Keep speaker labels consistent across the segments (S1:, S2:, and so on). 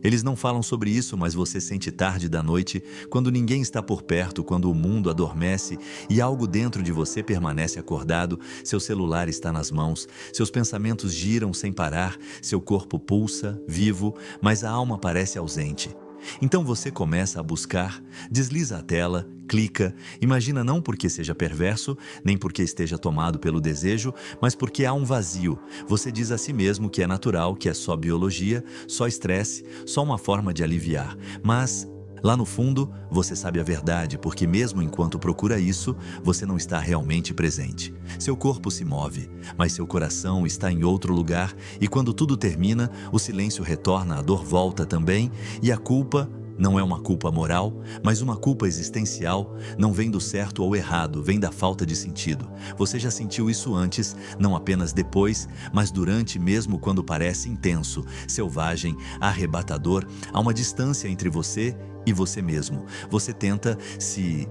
S1: Eles não falam sobre isso, mas você sente tarde da noite, quando ninguém está por perto, quando o mundo adormece e algo dentro de você permanece acordado, seu celular está nas mãos, seus pensamentos giram sem parar, seu corpo pulsa, vivo, mas a alma parece ausente. Então você começa a buscar, desliza a tela, clica, imagina não porque seja perverso, nem porque esteja tomado pelo desejo, mas porque há um vazio. Você diz a si mesmo que é natural, que é só biologia, só estresse, só uma forma de aliviar. Mas, lá no fundo, você sabe a verdade, porque mesmo enquanto procura isso, você não está realmente presente. Seu corpo se move, mas seu coração está em outro lugar, e quando tudo termina, o silêncio retorna, a dor volta também, e a culpa não é uma culpa moral, mas uma culpa existencial, não vem do certo ou errado, vem da falta de sentido. Você já sentiu isso antes, não apenas depois, mas durante, mesmo quando parece intenso, selvagem, arrebatador, há uma distância entre você e você mesmo. Você tenta se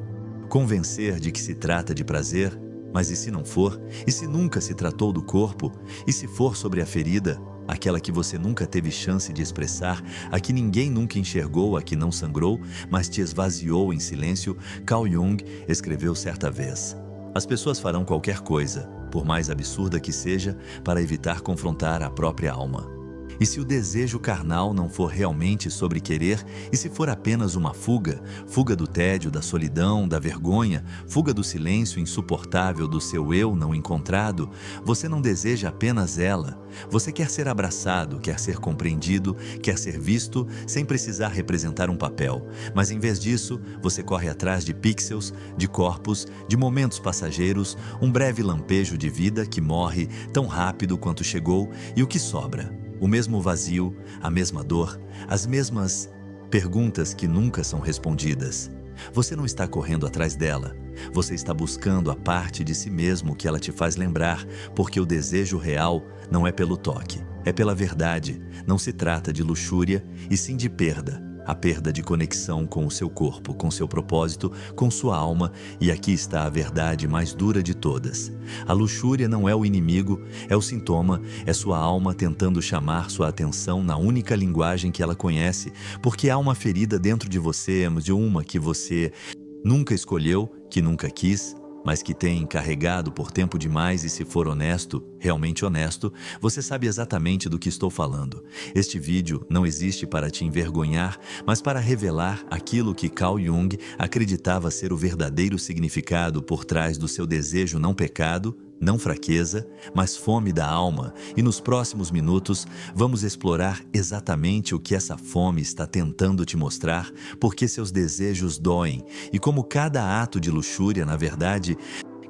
S1: convencer de que se trata de prazer, mas e se não for? E se nunca se tratou do corpo? E se for sobre a ferida? Aquela que você nunca teve chance de expressar, a que ninguém nunca enxergou, a que não sangrou, mas te esvaziou em silêncio, Carl Jung escreveu certa vez: as pessoas farão qualquer coisa, por mais absurda que seja, para evitar confrontar a própria alma. E se o desejo carnal não for realmente sobre querer, e se for apenas uma fuga, fuga do tédio, da solidão, da vergonha, fuga do silêncio insuportável do seu eu não encontrado, você não deseja apenas ela. Você quer ser abraçado, quer ser compreendido, quer ser visto, sem precisar representar um papel. Mas em vez disso, você corre atrás de pixels, de corpos, de momentos passageiros, um breve lampejo de vida que morre tão rápido quanto chegou, e o que sobra? O mesmo vazio, a mesma dor, as mesmas perguntas que nunca são respondidas. Você não está correndo atrás dela. Você está buscando a parte de si mesmo que ela te faz lembrar, porque o desejo real não é pelo toque, é pela verdade. Não se trata de luxúria, e sim de perda. A perda de conexão com o seu corpo, com seu propósito, com sua alma, e aqui está a verdade mais dura de todas. A luxúria não é o inimigo, é o sintoma, é sua alma tentando chamar sua atenção na única linguagem que ela conhece, porque há uma ferida dentro de você, de uma que você nunca escolheu, que nunca quis, mas que tem carregado por tempo demais, e se for honesto, realmente honesto, você sabe exatamente do que estou falando. Este vídeo não existe para te envergonhar, mas para revelar aquilo que Carl Jung acreditava ser o verdadeiro significado por trás do seu desejo não pecado, não fraqueza, mas fome da alma. E nos próximos minutos vamos explorar exatamente o que essa fome está tentando te mostrar, porque seus desejos doem e como cada ato de luxúria, na verdade,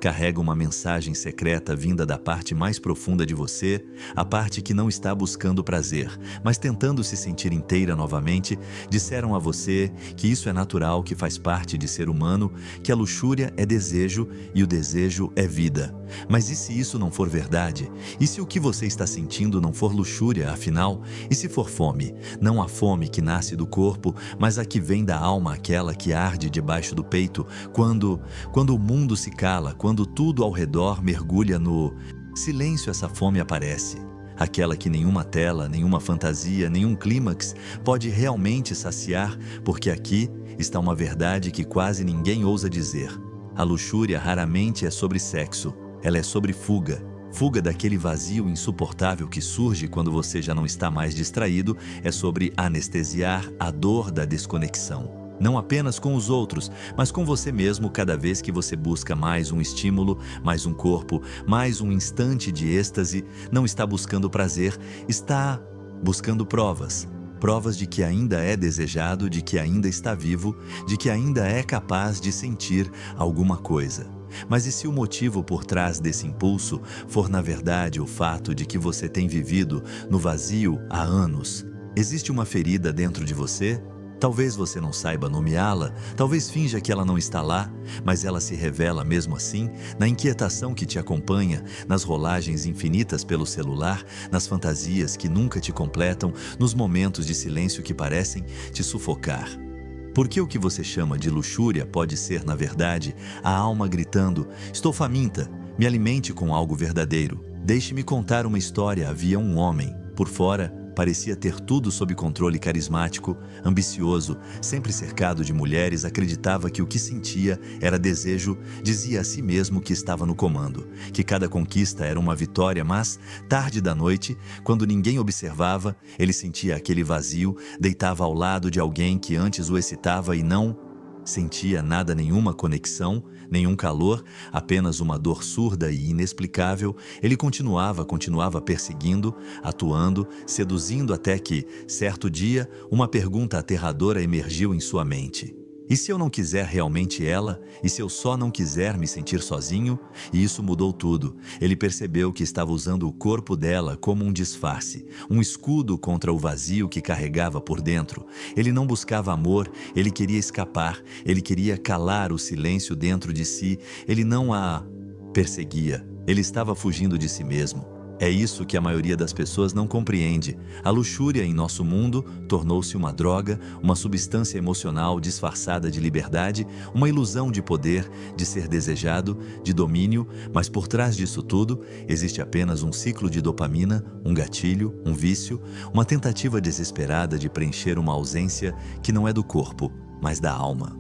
S1: carrega uma mensagem secreta vinda da parte mais profunda de você, a parte que não está buscando prazer, mas tentando se sentir inteira novamente. Disseram a você que isso é natural, que faz parte de ser humano, que a luxúria é desejo e o desejo é vida. Mas e se isso não for verdade? E se o que você está sentindo não for luxúria, afinal? E se for fome? Não a fome que nasce do corpo, mas a que vem da alma, aquela que arde debaixo do peito, quando o mundo se cala, quando tudo ao redor mergulha no silêncio, essa fome aparece. Aquela que nenhuma tela, nenhuma fantasia, nenhum clímax pode realmente saciar, porque aqui está uma verdade que quase ninguém ousa dizer. A luxúria raramente é sobre sexo, ela é sobre fuga. Fuga daquele vazio insuportável que surge quando você já não está mais distraído, é sobre anestesiar a dor da desconexão. Não apenas com os outros, mas com você mesmo cada vez que você busca mais um estímulo, mais um corpo, mais um instante de êxtase. Não está buscando prazer, está buscando provas. Provas de que ainda é desejado, de que ainda está vivo, de que ainda é capaz de sentir alguma coisa. Mas e se o motivo por trás desse impulso for na verdade o fato de que você tem vivido no vazio há anos? Existe uma ferida dentro de você? Talvez você não saiba nomeá-la, talvez finja que ela não está lá, mas ela se revela mesmo assim, na inquietação que te acompanha, nas rolagens infinitas pelo celular, nas fantasias que nunca te completam, nos momentos de silêncio que parecem te sufocar. Porque o que você chama de luxúria pode ser, na verdade, a alma gritando: estou faminta, me alimente com algo verdadeiro. Deixe-me contar uma história. Havia um homem, por fora, parecia ter tudo sob controle, carismático, ambicioso, sempre cercado de mulheres, acreditava que o que sentia era desejo, dizia a si mesmo que estava no comando, que cada conquista era uma vitória, mas, tarde da noite, quando ninguém observava, ele sentia aquele vazio, deitava ao lado de alguém que antes o excitava e não sentia nada, nenhuma conexão, nenhum calor, apenas uma dor surda e inexplicável. Ele continuava perseguindo, atuando, seduzindo até que, certo dia, uma pergunta aterradora emergiu em sua mente. E se eu não quiser realmente ela? E se eu só não quiser me sentir sozinho? E isso mudou tudo. Ele percebeu que estava usando o corpo dela como um disfarce, um escudo contra o vazio que carregava por dentro. Ele não buscava amor, ele queria escapar, ele queria calar o silêncio dentro de si. Ele não a perseguia, ele estava fugindo de si mesmo. É isso que a maioria das pessoas não compreende. A luxúria em nosso mundo tornou-se uma droga, uma substância emocional disfarçada de liberdade, uma ilusão de poder, de ser desejado, de domínio, mas por trás disso tudo existe apenas um ciclo de dopamina, um gatilho, um vício, uma tentativa desesperada de preencher uma ausência que não é do corpo, mas da alma.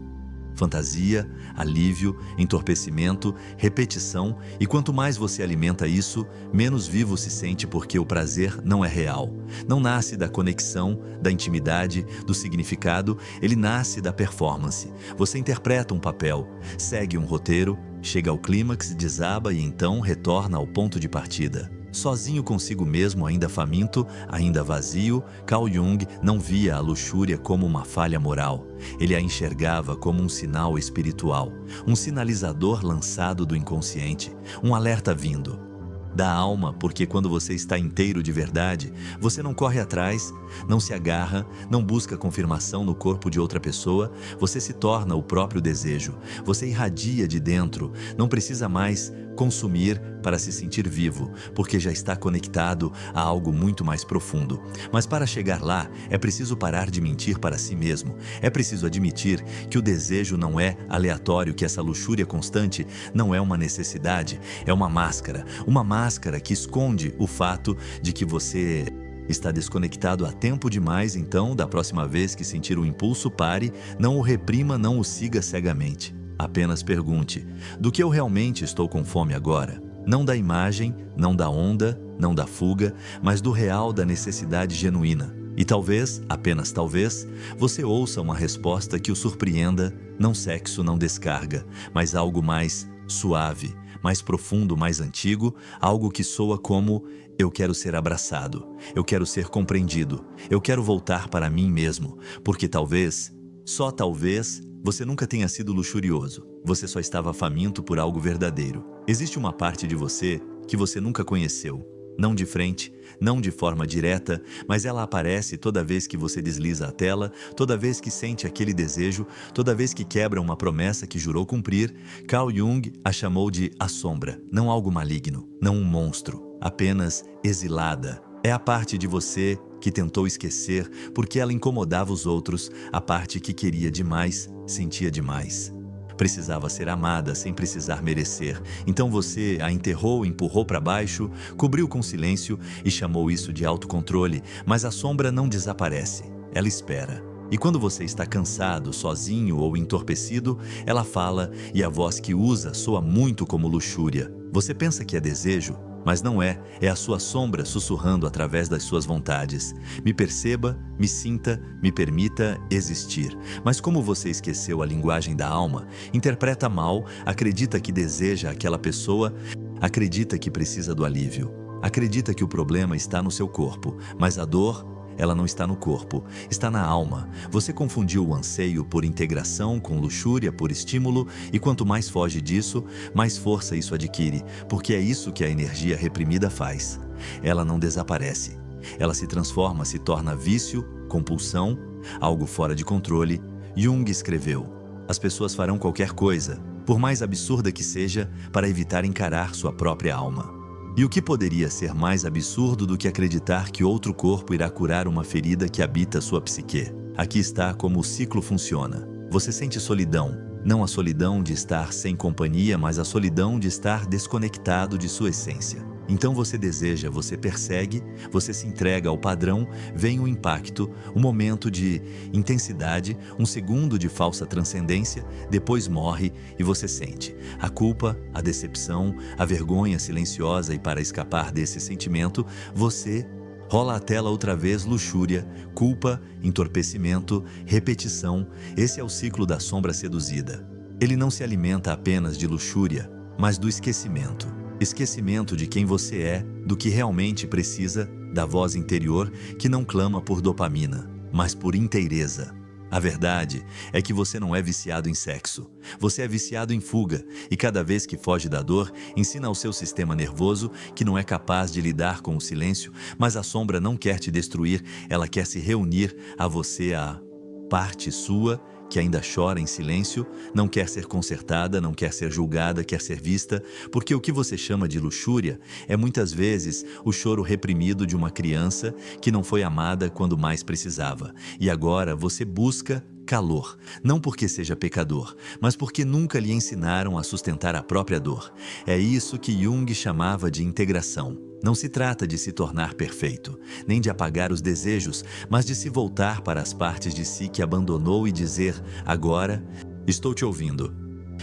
S1: Fantasia, alívio, entorpecimento, repetição, e quanto mais você alimenta isso, menos vivo se sente, porque o prazer não é real. Não nasce da conexão, da intimidade, do significado, ele nasce da performance. Você interpreta um papel, segue um roteiro, chega ao clímax, desaba e então retorna ao ponto de partida. Sozinho consigo mesmo, ainda faminto, ainda vazio, Carl Jung não via a luxúria como uma falha moral. Ele a enxergava como um sinal espiritual, um sinalizador lançado do inconsciente, um alerta vindo da alma, porque quando você está inteiro de verdade, você não corre atrás, não se agarra, não busca confirmação no corpo de outra pessoa, você se torna o próprio desejo, você irradia de dentro, não precisa mais consumir para se sentir vivo, porque já está conectado a algo muito mais profundo. Mas para chegar lá, é preciso parar de mentir para si mesmo, é preciso admitir que o desejo não é aleatório, que essa luxúria constante não é uma necessidade, é uma máscara que esconde o fato de que você está desconectado há tempo demais. Então, da próxima vez que sentir o impulso, pare, não o reprima, não o siga cegamente. Apenas pergunte: do que eu realmente estou com fome agora? Não da imagem, não da onda, não da fuga, mas do real, da necessidade genuína. E talvez, apenas talvez, você ouça uma resposta que o surpreenda, não sexo, não descarga, mas algo mais suave, mais profundo, mais antigo, algo que soa como: eu quero ser abraçado, eu quero ser compreendido, eu quero voltar para mim mesmo, porque talvez, só talvez, você nunca tenha sido luxurioso, você só estava faminto por algo verdadeiro. Existe uma parte de você que você nunca conheceu, não de frente, não de forma direta, mas ela aparece toda vez que você desliza a tela, toda vez que sente aquele desejo, toda vez que quebra uma promessa que jurou cumprir. Carl Jung a chamou de a sombra, não algo maligno, não um monstro, apenas exilada. É a parte de você que tentou esquecer porque ela incomodava os outros, a parte que queria demais, sentia demais. Precisava ser amada sem precisar merecer. Então você a enterrou, empurrou para baixo, cobriu com silêncio e chamou isso de autocontrole, mas a sombra não desaparece, ela espera. E quando você está cansado, sozinho ou entorpecido, ela fala, e a voz que usa soa muito como luxúria. Você pensa que é desejo, mas não é, é a sua sombra sussurrando através das suas vontades. Me perceba, me sinta, me permita existir. Mas como você esqueceu a linguagem da alma, interpreta mal, acredita que deseja aquela pessoa, acredita que precisa do alívio, acredita que o problema está no seu corpo, mas a dor, ela não está no corpo, está na alma. Você confundiu o anseio por integração com luxúria por estímulo, e quanto mais foge disso, mais força isso adquire, porque é isso que a energia reprimida faz. Ela não desaparece. Ela se transforma, se torna vício, compulsão, algo fora de controle. Jung escreveu: as pessoas farão qualquer coisa, por mais absurda que seja, para evitar encarar sua própria alma. E o que poderia ser mais absurdo do que acreditar que outro corpo irá curar uma ferida que habita sua psique? Aqui está como o ciclo funciona. Você sente solidão, Não a solidão de estar sem companhia, mas a solidão de estar desconectado de sua essência. Então você deseja, você persegue, você se entrega ao padrão, vem o impacto, um momento de intensidade, um segundo de falsa transcendência, depois morre e você sente a culpa, a decepção, a vergonha silenciosa e para escapar desse sentimento, você rola a tela outra vez, luxúria, culpa, entorpecimento, repetição. Esse é o ciclo da sombra seduzida. Ele não se alimenta apenas de luxúria, mas do esquecimento. Esquecimento de quem você é, do que realmente precisa, da voz interior que não clama por dopamina, mas por inteireza. A verdade é que você não é viciado em sexo. Você é viciado em fuga e cada vez que foge da dor, ensina ao seu sistema nervoso que não é capaz de lidar com o silêncio, mas a sombra não quer te destruir, ela quer se reunir a você, a parte sua que ainda chora em silêncio, não quer ser consertada, não quer ser julgada, quer ser vista, porque o que você chama de luxúria é muitas vezes o choro reprimido de uma criança que não foi amada quando mais precisava. E agora você busca calor, não porque seja pecador, mas porque nunca lhe ensinaram a sustentar a própria dor. É isso que Jung chamava de integração. Não se trata de se tornar perfeito, nem de apagar os desejos, mas de se voltar para as partes de si que abandonou e dizer, agora, estou te ouvindo.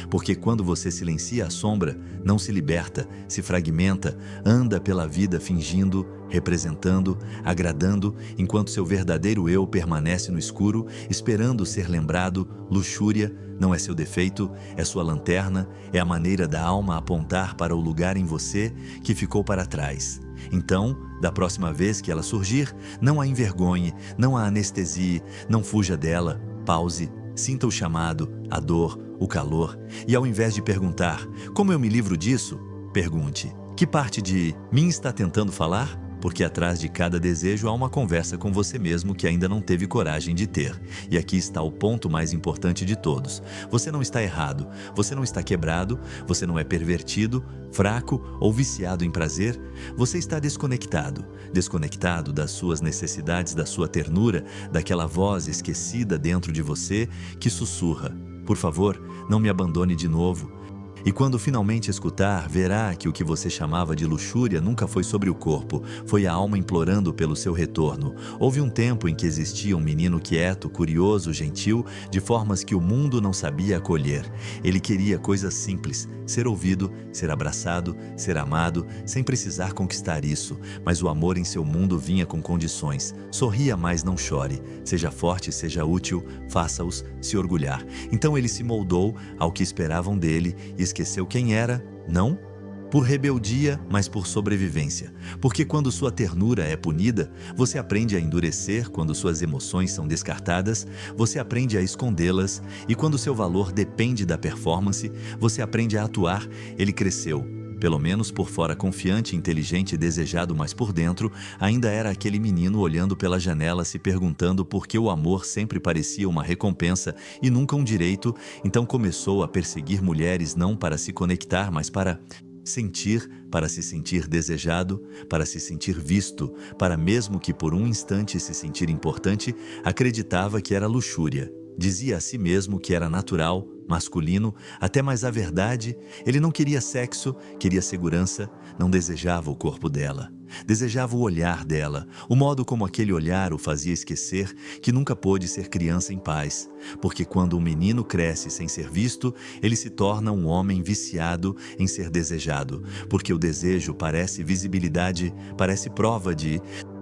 S1: Porque quando você silencia a sombra, não se liberta, se fragmenta, anda pela vida fingindo, representando, agradando, enquanto seu verdadeiro eu permanece no escuro, esperando ser lembrado. Luxúria não é seu defeito, é sua lanterna, é a maneira da alma apontar para o lugar em você que ficou para trás. Então, da próxima vez que ela surgir, não a envergonhe, não a anestesie, não fuja dela, pause, sinta o chamado, a dor, o calor, e ao invés de perguntar, como eu me livro disso? Pergunte, que parte de mim está tentando falar? Porque atrás de cada desejo há uma conversa com você mesmo que ainda não teve coragem de ter. E aqui está o ponto mais importante de todos. Você não está errado, você não está quebrado, você não é pervertido, fraco ou viciado em prazer. Você está desconectado. Desconectado das suas necessidades, da sua ternura, daquela voz esquecida dentro de você que sussurra. Por favor, não me abandone de novo. E quando finalmente escutar, verá que o que você chamava de luxúria nunca foi sobre o corpo, foi a alma implorando pelo seu retorno. Houve um tempo em que existia um menino quieto, curioso, gentil, de formas que o mundo não sabia acolher. Ele queria coisas simples, ser ouvido, ser abraçado, ser amado, sem precisar conquistar isso. Mas o amor em seu mundo vinha com condições. Sorria, mas não chore. Seja forte, seja útil, faça-os se orgulhar. Então ele se moldou ao que esperavam dele e esqueceu quem era, não por rebeldia, mas por sobrevivência. Porque quando sua ternura é punida, você aprende a endurecer. Quando suas emoções são descartadas, você aprende a escondê-las. E quando seu valor depende da performance, você aprende a atuar. Ele cresceu. Pelo menos por fora confiante, inteligente e desejado, mas por dentro ainda era aquele menino olhando pela janela se perguntando por que o amor sempre parecia uma recompensa e nunca um direito. Então começou a perseguir mulheres não para se conectar, mas para sentir, para se sentir desejado, para se sentir visto, para mesmo que por um instante se sentir importante. Acreditava que era luxúria. Dizia a si mesmo que era natural, masculino, até mais a verdade, ele não queria sexo, queria segurança, não desejava o corpo dela. Desejava o olhar dela, o modo como aquele olhar o fazia esquecer que nunca pôde ser criança em paz. Porque quando um menino cresce sem ser visto, ele se torna um homem viciado em ser desejado. Porque o desejo parece visibilidade, parece prova de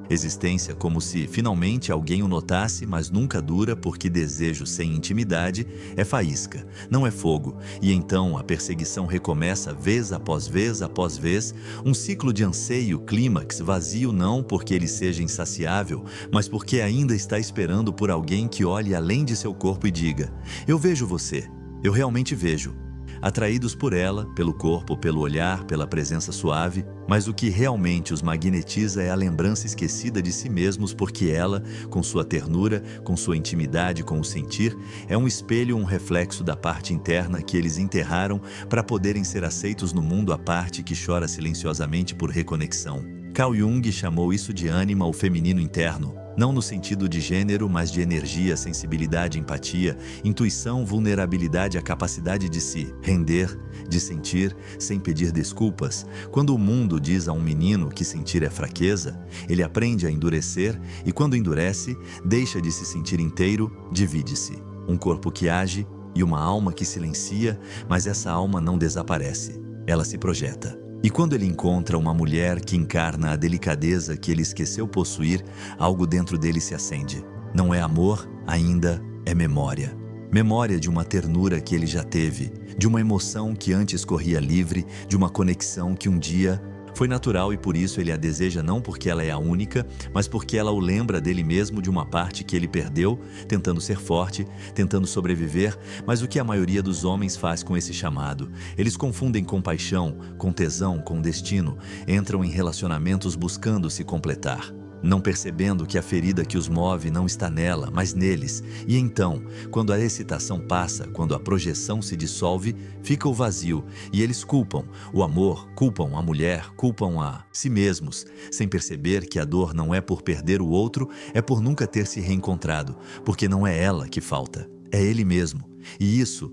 S1: existência, como se finalmente alguém o notasse, mas nunca dura, porque desejo sem intimidade é faísca, não é fogo. E então a perseguição recomeça vez após vez, um ciclo de anseio, clímax, vazio, não porque ele seja insaciável, mas porque ainda está esperando por alguém que olhe além de seu corpo e diga: eu vejo você, eu realmente vejo. Atraídos por ela, pelo corpo, pelo olhar, pela presença suave, mas o que realmente os magnetiza é a lembrança esquecida de si mesmos, porque ela, com sua ternura, com sua intimidade, com o sentir, é um espelho, um reflexo da parte interna que eles enterraram para poderem ser aceitos no mundo à parte que chora silenciosamente por reconexão. Carl Jung chamou isso de ânima ou feminino interno, não no sentido de gênero, mas de energia, sensibilidade, empatia, intuição, vulnerabilidade, a capacidade de se render, de sentir, sem pedir desculpas. Quando o mundo diz a um menino que sentir é fraqueza, ele aprende a endurecer e quando endurece, deixa de se sentir inteiro, divide-se. Um corpo que age e uma alma que silencia, mas essa alma não desaparece, ela se projeta. E quando ele encontra uma mulher que encarna a delicadeza que ele esqueceu possuir, algo dentro dele se acende. Não é amor, ainda é memória. Memória de uma ternura que ele já teve, de uma emoção que antes corria livre, de uma conexão que um dia foi natural e por isso ele a deseja não porque ela é a única, mas porque ela o lembra dele mesmo de uma parte que ele perdeu, tentando ser forte, tentando sobreviver, mas o que a maioria dos homens faz com esse chamado? Eles confundem compaixão, com tesão, com destino, entram em relacionamentos buscando se completar, não percebendo que a ferida que os move não está nela, mas neles. E então, quando a excitação passa, quando a projeção se dissolve, fica o vazio, e eles culpam o amor, culpam a mulher, culpam a si mesmos, sem perceber que a dor não é por perder o outro, é por nunca ter se reencontrado, porque não é ela que falta, é ele mesmo. E isso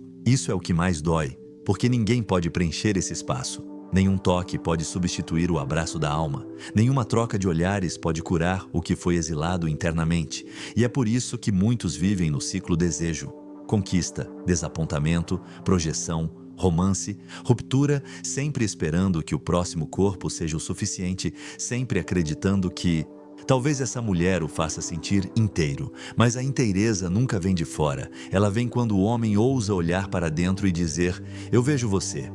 S1: é o que mais dói, porque ninguém pode preencher esse espaço. Nenhum toque pode substituir o abraço da alma. Nenhuma troca de olhares pode curar o que foi exilado internamente. E é por isso que muitos vivem no ciclo desejo. Conquista, desapontamento, projeção, romance, ruptura, sempre esperando que o próximo corpo seja o suficiente, sempre acreditando que talvez essa mulher o faça sentir inteiro, mas a inteireza nunca vem de fora. Ela vem quando o homem ousa olhar para dentro e dizer: eu vejo você.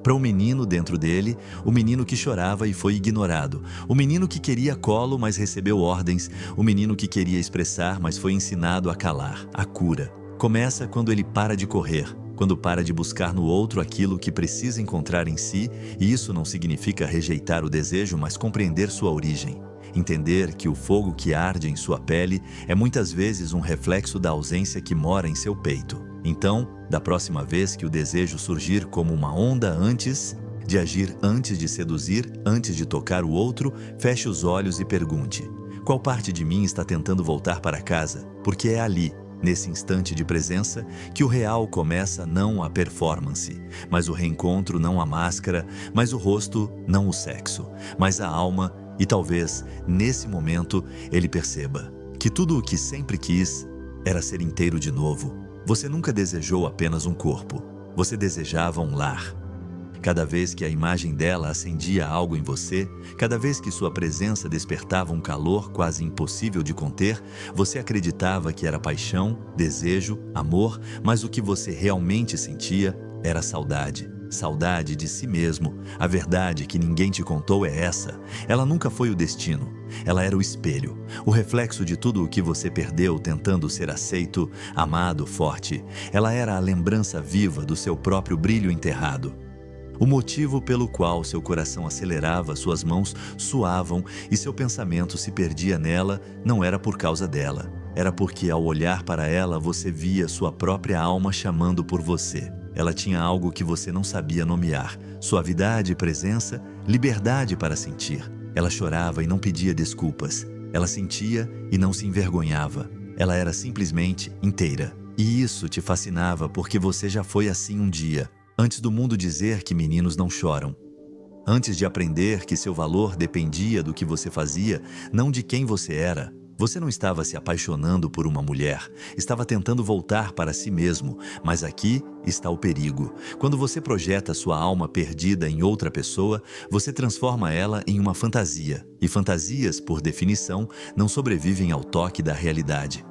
S1: Para o menino dentro dele, o menino que chorava e foi ignorado, o menino que queria colo, mas recebeu ordens, o menino que queria expressar, mas foi ensinado a calar. A cura começa quando ele para de correr, quando para de buscar no outro aquilo que precisa encontrar em si, e isso não significa rejeitar o desejo, mas compreender sua origem. Entender que o fogo que arde em sua pele é muitas vezes um reflexo da ausência que mora em seu peito. Então, da próxima vez que o desejo surgir como uma onda antes de agir, antes de seduzir, antes de tocar o outro, feche os olhos e pergunte: qual parte de mim está tentando voltar para casa? Porque é ali, nesse instante de presença, que o real começa, não a performance, mas o reencontro, não a máscara, mas o rosto, não o sexo, mas a alma. E talvez, nesse momento, ele perceba que tudo o que sempre quis era ser inteiro de novo. Você nunca desejou apenas um corpo, você desejava um lar. Cada vez que a imagem dela acendia algo em você, cada vez que sua presença despertava um calor quase impossível de conter, você acreditava que era paixão, desejo, amor, mas o que você realmente sentia era saudade. Saudade de si mesmo. A verdade que ninguém te contou é essa. Ela nunca foi o destino. Ela era o espelho, o reflexo de tudo o que você perdeu tentando ser aceito, amado, forte. Ela era a lembrança viva do seu próprio brilho enterrado. O motivo pelo qual seu coração acelerava, suas mãos suavam e seu pensamento se perdia nela não era por causa dela. Era porque ao olhar para ela você via sua própria alma chamando por você. Ela tinha algo que você não sabia nomear: suavidade, presença, liberdade para sentir. Ela chorava e não pedia desculpas. Ela sentia e não se envergonhava. Ela era simplesmente inteira. E isso te fascinava porque você já foi assim um dia, antes do mundo dizer que meninos não choram. Antes de aprender que seu valor dependia do que você fazia, não de quem você era. Você não estava se apaixonando por uma mulher, estava tentando voltar para si mesmo, mas aqui está o perigo. Quando você projeta sua alma perdida em outra pessoa, você transforma ela em uma fantasia. E fantasias, por definição, não sobrevivem ao toque da realidade.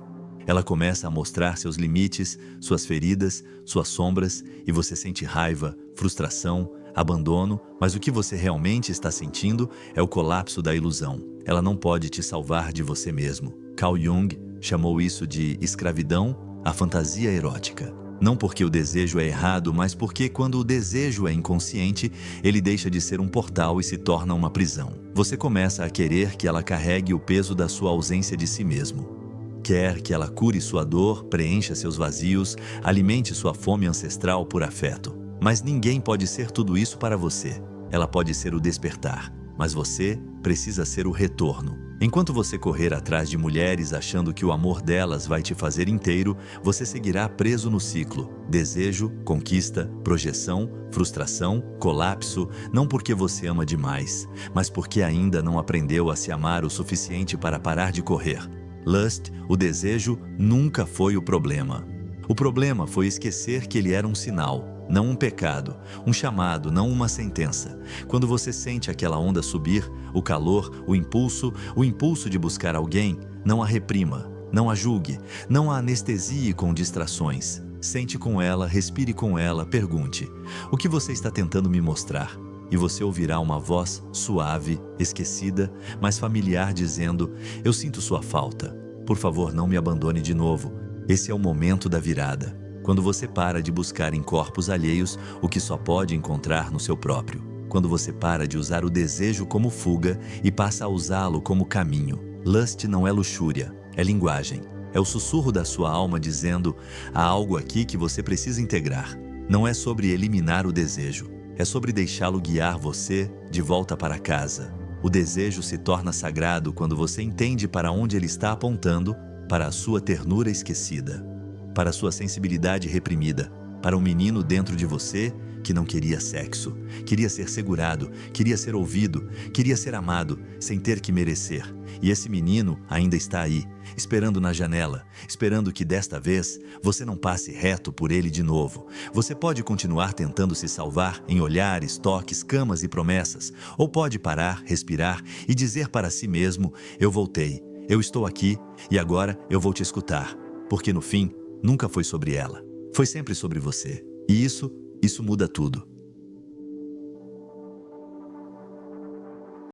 S1: Ela começa a mostrar seus limites, suas feridas, suas sombras, e você sente raiva, frustração, abandono, mas o que você realmente está sentindo é o colapso da ilusão. Ela não pode te salvar de você mesmo. Carl Jung chamou isso de escravidão, a fantasia erótica. Não porque o desejo é errado, mas porque quando o desejo é inconsciente, ele deixa de ser um portal e se torna uma prisão. Você começa a querer que ela carregue o peso da sua ausência de si mesmo. Quer que ela cure sua dor, preencha seus vazios, alimente sua fome ancestral por afeto. Mas ninguém pode ser tudo isso para você. Ela pode ser o despertar, mas você precisa ser o retorno. Enquanto você correr atrás de mulheres achando que o amor delas vai te fazer inteiro, você seguirá preso no ciclo. Desejo, conquista, projeção, frustração, colapso, não porque você ama demais, mas porque ainda não aprendeu a se amar o suficiente para parar de correr. Lust, o desejo, nunca foi o problema. O problema foi esquecer que ele era um sinal, não um pecado, um chamado, não uma sentença. Quando você sente aquela onda subir, o calor, o impulso de buscar alguém, não a reprima, não a julgue, não a anestesie com distrações. Sente com ela, respire com ela, pergunte: o que você está tentando me mostrar? E você ouvirá uma voz suave, esquecida, mas familiar dizendo: eu sinto sua falta. Por favor, não me abandone de novo. Esse é o momento da virada. Quando você para de buscar em corpos alheios o que só pode encontrar no seu próprio. Quando você para de usar o desejo como fuga e passa a usá-lo como caminho. Lust não é luxúria, é linguagem. É o sussurro da sua alma dizendo: há algo aqui que você precisa integrar. Não é sobre eliminar o desejo, é sobre deixá-lo guiar você de volta para casa. O desejo se torna sagrado quando você entende para onde ele está apontando, para a sua ternura esquecida, para a sua sensibilidade reprimida, para um menino dentro de você que não queria sexo, queria ser segurado, queria ser ouvido, queria ser amado, sem ter que merecer. E esse menino ainda está aí, esperando na janela, esperando que desta vez você não passe reto por ele de novo. Você pode continuar tentando se salvar em olhares, toques, camas e promessas, ou pode parar, respirar e dizer para si mesmo: eu voltei, eu estou aqui e agora eu vou te escutar. Porque no fim, nunca foi sobre ela, foi sempre sobre você. E isso muda tudo.